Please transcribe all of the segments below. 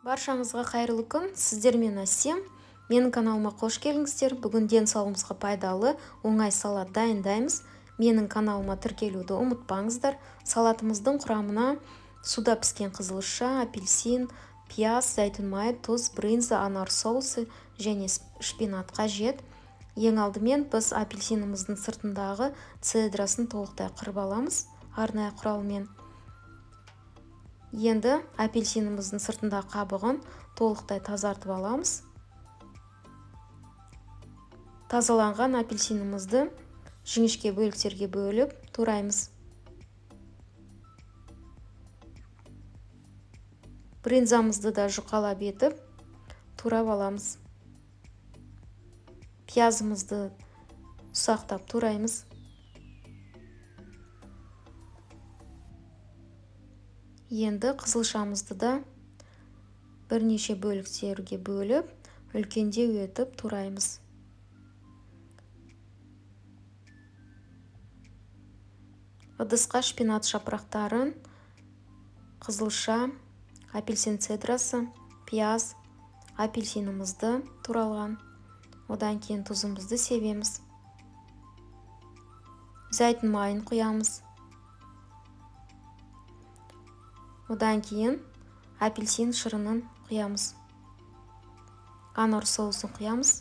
Баршаңызға қайырлы күн. Сіздермен Әсем. Менің каналыма қош келдіңіздер. Бүгін денсаулығымызға пайдалы оңай салат дайындаймыз. Менің каналыма тіркелуді ұмытпаңыздар. Салатымыздың құрамына суда піскен қызылша, апельсин, пияз, зәйтүн майы, тұз, брынза, анар соусы және шпинат қажет. Ең алдымен біз апельсиніміздің сыртындағы цедрасын толықтай қырып аламыз арнайы құралмен. Енді апельсиніміздің сыртындағы қабығын толықтай тазартып аламыз. Тазаланған апельсинімізді жіңішке бөліктерге бөліп тураймыз. Брынзамызды да жұқалап етіп турап аламыз. Пиязымызды ұсақтап тураймыз. Енді қызылшамызды да бірнеше бөліктерге бөліп, үлкендеу етіп тураймыз. Ыдысқа шпинат жапырақтарын, қызылша, апельсин цедрасы, пияз, апельсинімізді туралған. Одан кейін тұзымызды себеміз. Зәйтүн майын құямыз. Одан кейін апельсин шырынын құямыз. Анар соусын құямыз.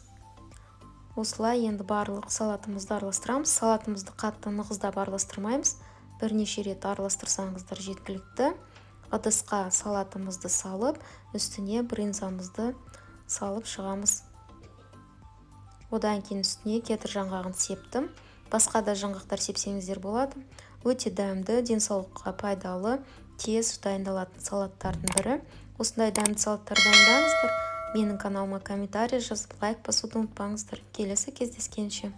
Осылай енді барлық салатымызды араластырамыз. Салатымызды қатты нығыздап араластырмаймыз. Бірнеше рет араластырсаңыздар жеткілікті. Ыдысқа салатымызды салып, үстіне брынзамызды салып шығамыз. Одан кейін үстіне кетір жаңғағын септім. Басқа да жаңғақтар сепсеңіздер болады. Өте дәмді, денсаулыққа пайдалы, тез дайындалатын салаттардың бірі. Осындай дәмді салаттар дайындаңыздар. Менің каналыма комментарий жазып, лайк басуды ұмытпаңыздар. Келесі кездескенше.